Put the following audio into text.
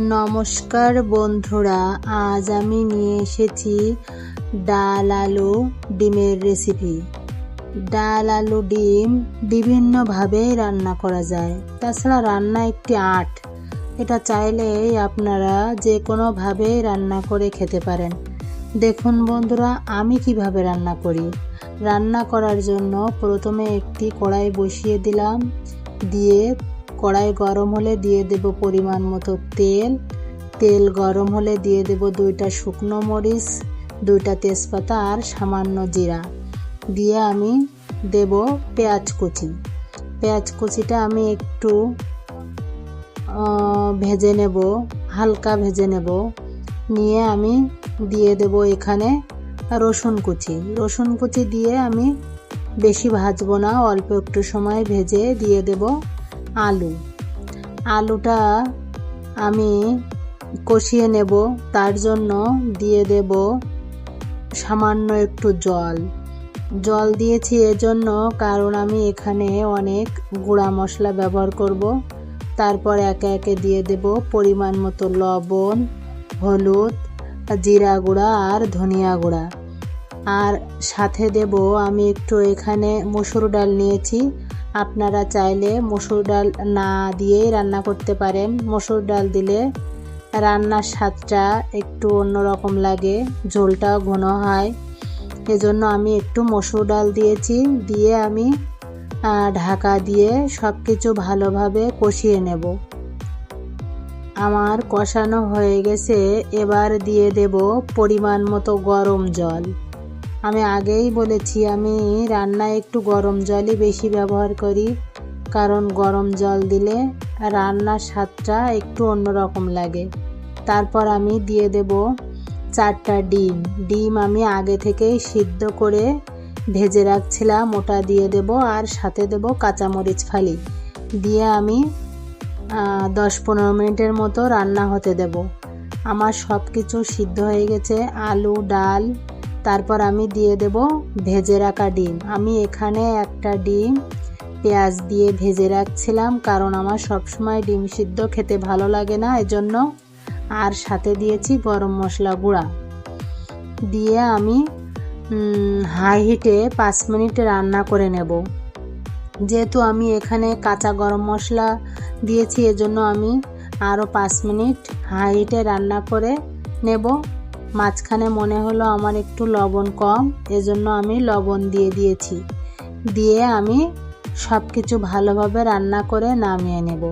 নমস্কার বন্ধুরা, আজ আমি নিয়ে এসেছি ডাল আলু ডিমের রেসিপি। ডাল আলু ডিম বিভিন্নভাবে রান্না করা যায়, তাছাড়া রান্না একটি আর্ট। এটা চাইলে আপনারা যে কোনোভাবে রান্না করে খেতে পারেন। দেখুন বন্ধুরা, আমি কিভাবে রান্না করি। রান্না করার জন্য প্রথমে একটি কড়াই বসিয়ে দিলাম, দিয়ে কড়াই গরম হলে দিয়ে দেব পরিমাণ মতো তেল গরম হলে দিয়ে দেব 2টা শুকনো মরিচ, 2টা তেজপাতা আর সামান্য জিরা। দিয়ে আমি দেব পেঁয়াজ কুচিটা আমি একটু ভেজে নেব, হালকা ভেজে নেব। নিয়ে আমি দিয়ে দেব এখানে রসুন কুচি দিয়ে আমি বেশি ভাজবো না, অল্প একটু সময় ভেজে দিয়ে দেব আলুটা আমি কষিয়ে নেব। তার জন্য দিয়ে দেব সামান্য একটু জল দিয়েছি এজন্য কারণ আমি এখানে অনেক গুঁড়া মশলা ব্যবহার করব। তারপর একে একে দিয়ে দেব পরিমাণ মতো লবণ, হলুদ, জিরা গুঁড়া আর ধনিয়া গুঁড়া। আর সাথে দেব আমি একটু এখানে মসুর ডাল নিয়েছি। আপনারা চাইলে মসুর ডাল না দিয়েই রান্না করতে পারেন। মসুর ডাল দিলে রান্নার স্বাদটা একটু অন্যরকম লাগে, ঝোলটাও ঘন হয়। এজন্য আমি একটু মসুর ডাল দিয়েছি। দিয়ে আমি ঢাকা দিয়ে সব কিছু ভালোভাবে কষিয়ে নেব। আমার কষানো হয়ে গেছে, এবার দিয়ে দেব পরিমাণ মতো গরম জল। আমি আগেই বলেছি আমি রান্নায় একটু গরম জলই বেশি ব্যবহার করি, কারণ গরম জল দিলে রান্নার স্বাদটা একটু অন্যরকম লাগে। তারপর আমি দিয়ে দেব 4টা ডিম আমি আগে থেকেই সিদ্ধ করে ভেজে রাখছিলাম, ওটা দিয়ে দেব। আর সাথে দেব কাঁচামরিচ ফালি। দিয়ে আমি 10-15 মিনিটের মতো রান্না হতে দেব। আমার সব কিছু সিদ্ধ হয়ে গেছে, আলু, ডাল। তারপর আমি দিয়ে দেব ভেজে রাখা ডিম। আমি এখানে একটা ডিম পেঁয়াজ দিয়ে ভেজে রাখছিলাম, কারণ আমার সবসময় ডিম সিদ্ধ খেতে ভালো লাগে না, এজন্য। আর সাথে দিয়েছি গরম মশলা গুঁড়া। দিয়ে আমি হাই হিটে 5 মিনিট রান্না করে নেব। যেহেতু আমি এখানে কাঁচা গরম মশলা দিয়েছি, এজন্য আমি আরও 5 মিনিট হাই হিটে রান্না করে নেব। মাঝখানে মনে হলো আমার একটু লবণ কম, এজন্য আমি লবণ দিয়ে দিয়েছি। দিয়ে আমি সব কিছু ভালোভাবে রান্না করে নামিয়ে নেব।